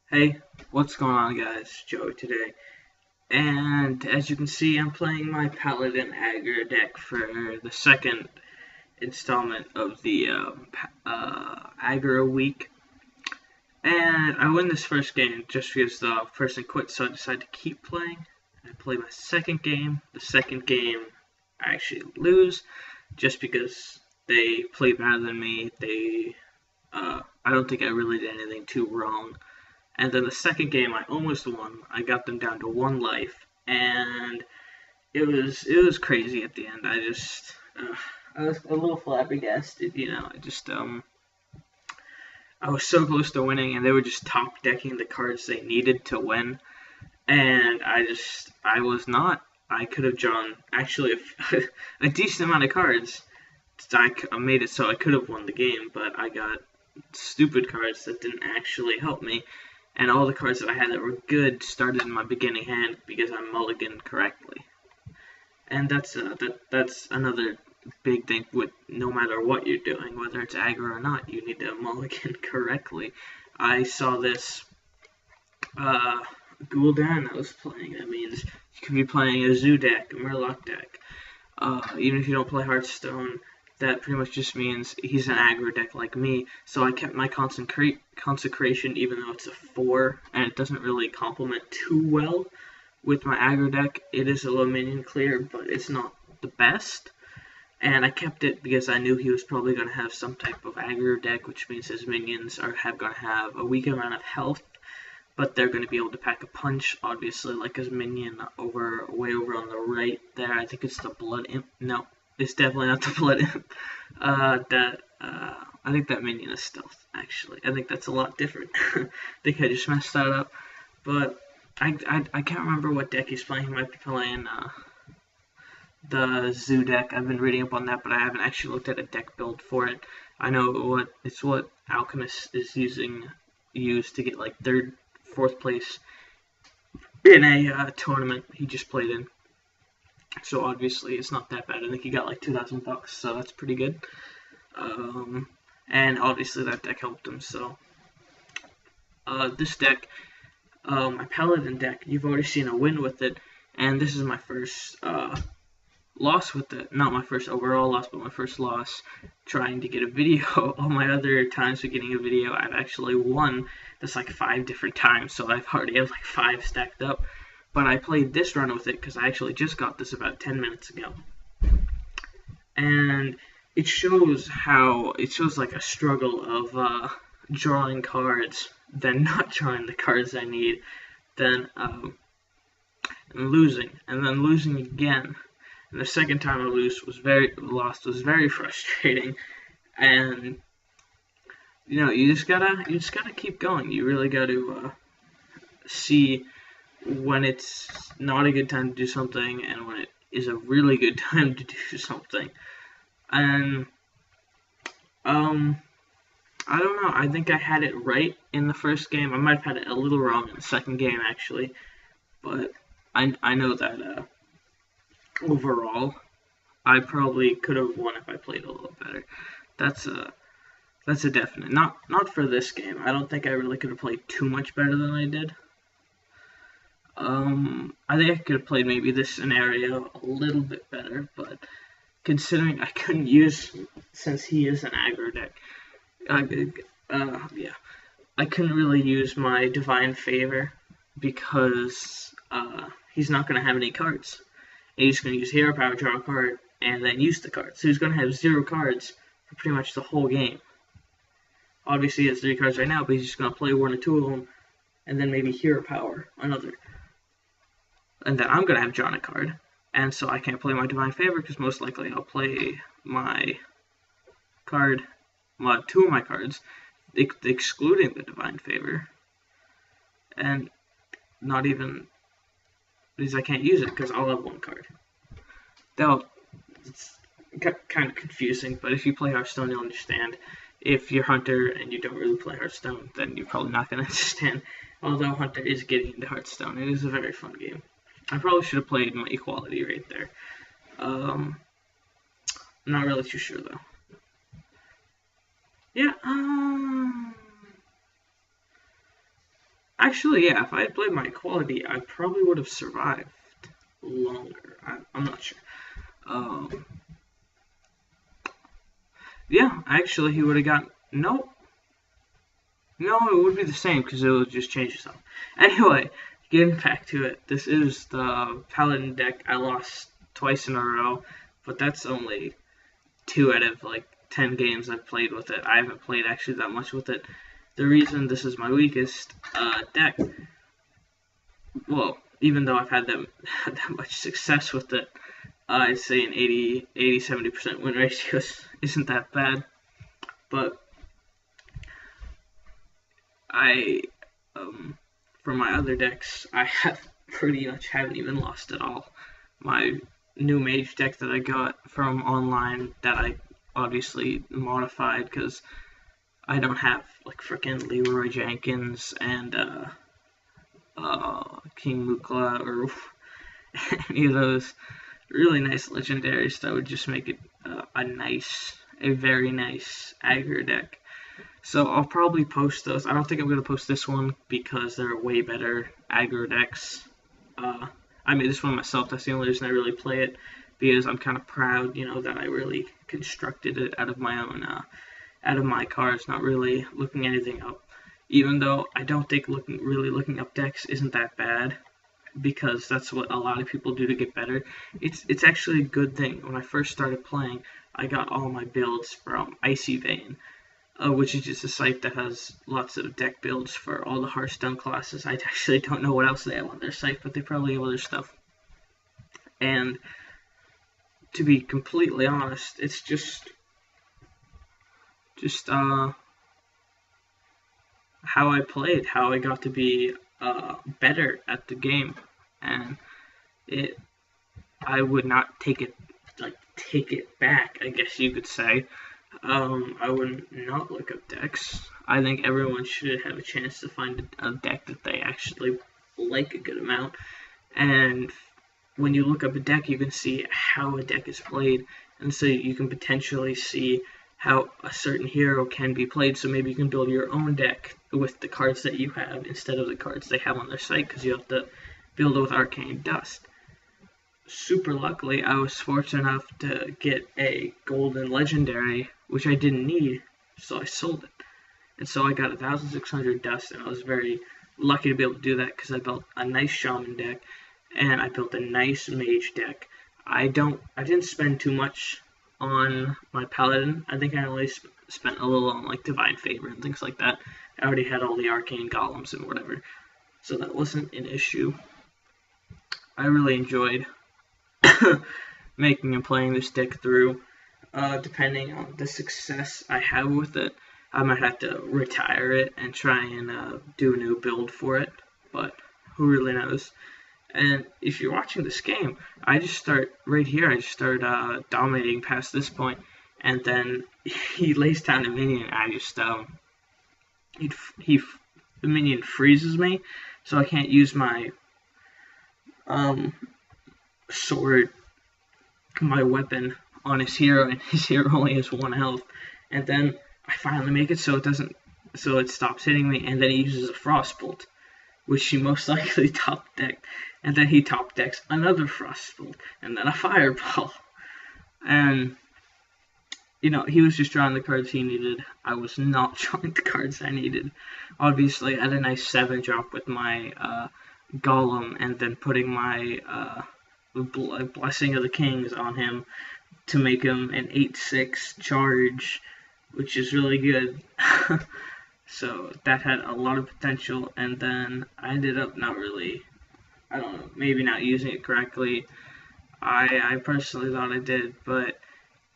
Hey, what's going on, guys? Joey today, and as you can see, I'm playing my Paladin Aggro deck for the second installment of the Aggro week, and I win this first game just because the person quit, so I decided to keep playing. I play my second game. The second game, I actually lose, just because they play better than me. I don't think I really did anything too wrong. And then the second game, I almost won. I got them down to one life, and it was crazy at the end. I was a little flabbergasted, I was so close to winning, and they were just top decking the cards they needed to win, and I was not. I could have drawn actually a decent amount of cards. I made it so I could have won the game, but I got stupid cards that didn't actually help me. And all the cards that I had that were good started in my beginning hand because I mulliganed correctly. And that's another big thing with no matter what you're doing, whether it's aggro or not, you need to mulligan correctly. I saw this Gul'dan I was playing. That means you could be playing a Zoo deck, a Murloc deck. Even if you don't play Hearthstone, that pretty much just means he's an aggro deck like me, so I kept my consecration even though it's a 4, and it doesn't really complement too well with my aggro deck. It is a low minion clear, but it's not the best, and I kept it because I knew he was probably going to have some type of aggro deck, which means his minions are going to have a weak amount of health, but they're going to be able to pack a punch, obviously, like his minion way over on the right there. I think it's the Blood Imp. No, it's definitely not the Blood Imp. I think that minion is stealth, actually. I think that's a lot different. I think I just messed that up. But I can't remember what deck he's playing. He might be playing the Zoo deck. I've been reading up on that, but I haven't actually looked at a deck build for it. I know what Alchemist is used to get like 3rd, 4th place in a tournament he just played in. So obviously it's not that bad. I think he got like $2,000, so that's pretty good. And obviously that deck helped him. So this deck, my Paladin deck, you've already seen a win with it, and this is my first loss with it. Not my first overall loss, but my first loss trying to get a video. All my other times of getting a video, I've actually won. That's like 5 different times, so I've already have like 5 stacked up. But I played this run with it because I actually just got this about 10 minutes ago. And it shows like a struggle of drawing cards, then not drawing the cards I need, then losing, and then losing again. And the second time I lost was very frustrating. And you just gotta keep going. You really gotta see when it's not a good time to do something and when it is a really good time to do something. And I don't know, I think I had it right in the first game. I might have had it a little wrong in the second game, actually, but I know that overall I probably could have won if I played a little better. That's a definite. Not for this game. I don't think I really could have played too much better than I did. I think I could have played maybe this scenario a little bit better, but considering I couldn't use, since he is an aggro deck, yeah, I couldn't really use my Divine Favor because he's not going to have any cards. And he's going to use Hero Power, draw a card, and then use the card. So he's going to have 0 cards for pretty much the whole game. Obviously he has 3 cards right now, but he's just going to play 1 or 2 of them, and then maybe Hero Power, another. And then I'm going to have drawn a card, and so I can't play my Divine Favor because most likely I'll play my card, 2 of my cards, excluding the Divine Favor, and not even, because I can't use it because I'll have 1 card. It's kind of confusing, but if you play Hearthstone, you'll understand. If you're Hunter and you don't really play Hearthstone, then you're probably not going to understand. Although Hunter is getting into Hearthstone, it is a very fun game. I probably should have played my equality right there. I'm not really too sure though. Yeah, Actually, yeah, if I had played my equality, I probably would have survived longer. I'm not sure. Yeah, actually, he would have got... No, it would be the same, because it would just change itself. Anyway, getting back to it, this is the Paladin deck. I lost twice in a row, but that's only 2 out of, like, 10 games I've played with it. I haven't played actually that much with it. The reason this is my weakest deck, well, even though I've had that much success with it, I'd say an 80-70% win ratio isn't that bad. But for my other decks, I have pretty much haven't even lost at all. My new mage deck that I got from online that I obviously modified because I don't have like frickin' Leroy Jenkins and King Mukla or any of those really nice legendaries that would just make it a very nice aggro deck. So I'll probably post those. I don't think I'm going to post this one because there are way better aggro decks. I made this one myself. That's the only reason I really play it, because I'm kind of proud, that I really constructed it out of my own, out of my cards, not really looking anything up. Even though I don't think looking up decks isn't that bad, because that's what a lot of people do to get better. It's actually a good thing. When I first started playing, I got all my builds from Icy Vein, which is just a site that has lots of deck builds for all the Hearthstone classes. I actually don't know what else they have on their site, but they probably have other stuff. And to be completely honest, it's just how I played, how I got to be better at the game, and I would not take it back, I guess you could say. I would not look up decks. I think everyone should have a chance to find a deck that they actually like a good amount, and when you look up a deck, you can see how a deck is played, and so you can potentially see how a certain hero can be played, so maybe you can build your own deck with the cards that you have instead of the cards they have on their site, because you have to build with Arcane Dust. Super luckily, I was fortunate enough to get a golden legendary, which I didn't need, so I sold it. And so I got 1,600 dust, and I was very lucky to be able to do that, because I built a nice shaman deck, and I built a nice mage deck. I didn't spend too much on my paladin. I think I only spent a little on like divine favor and things like that. I already had all the arcane golems and whatever, so that wasn't an issue. I really enjoyed making and playing this deck through. Depending on the success I have with it, I might have to retire it and try and do a new build for it, but who really knows. And if you're watching this game, I just start right here. I just start dominating past this point, and then he lays down a minion. I just the minion freezes me, so I can't use my sword, my weapon on his hero, and his hero only has 1 health. And then I finally make it so it stops hitting me, and then he uses a frostbolt, which he most likely top decked, and then he top decks another frostbolt, and then a fireball. And he was just drawing the cards he needed. I was not drawing the cards I needed. Obviously, I had a nice 7-drop with my golem, and then putting my Blessing of the Kings on him to make him an 8/6 charge, which is really good. So that had a lot of potential, and then I ended up not really, I don't know, maybe not using it correctly. I personally thought I did, but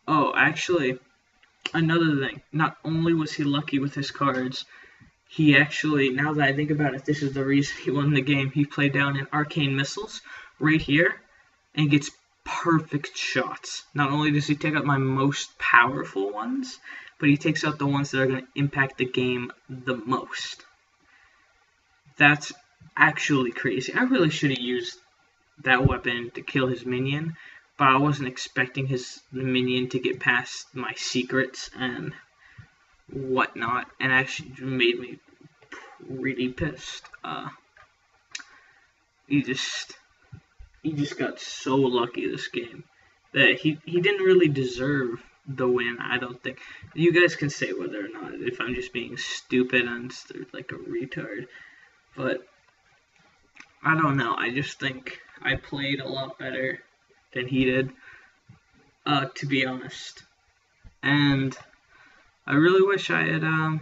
actually, another thing, not only was he lucky with his cards, he actually, now that I think about it, this is the reason he won the game. He played down an Arcane Missiles right here and gets perfect shots. Not only does he take out my most powerful ones, but he takes out the ones that are going to impact the game the most. That's actually crazy. I really should have used that weapon to kill his minion, but I wasn't expecting his minion to get past my secrets and whatnot, and actually made me really pissed. He just got so lucky this game that he didn't really deserve the win. I don't think. You guys can say whether or not if I'm just being stupid and like a retard, but I don't know. I just think I played a lot better than he did, to be honest. And I really wish I didn't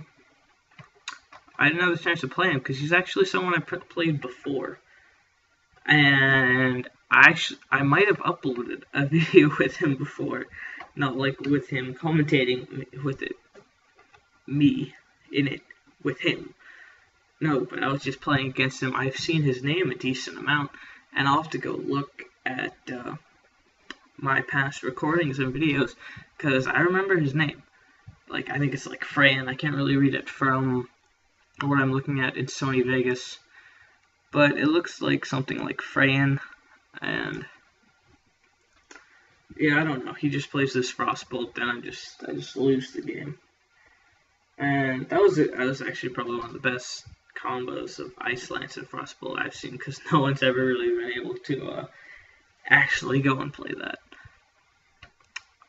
have the chance to play him, because he's actually someone I played before. And I might have uploaded a video with him before, not like with him commentating with it, me in it with him. No, but I was just playing against him. I've seen his name a decent amount, and I'll have to go look at my past recordings and videos, because I remember his name. Like, I think it's like Freyan. I can't really read it from what I'm looking at in Sony Vegas, but it looks like something like Freyan, and yeah, I don't know. He just plays this Frostbolt, then I just lose the game. And that was actually probably one of the best combos of Ice Lance and Frostbolt I've seen, because no one's ever really been able to actually go and play that.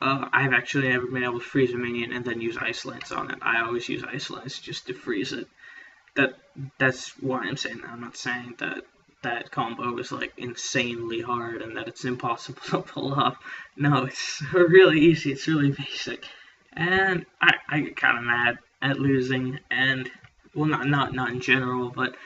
I've actually never been able to freeze a minion and then use Ice Lance on it. I always use Ice Lance just to freeze it. That's why I'm saying that. I'm not saying that combo is like insanely hard and that it's impossible to pull off. No, it's really easy. It's really basic. And I get kind of mad at losing, and well, not in general, but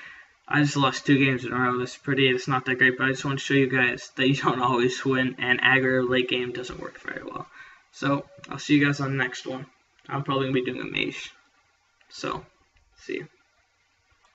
I just lost 2 games in a row. It's not that great, but I just want to show you guys that you don't always win, and aggro late game doesn't work very well. So I'll see you guys on the next one. I'm probably gonna be doing a mage. So see you.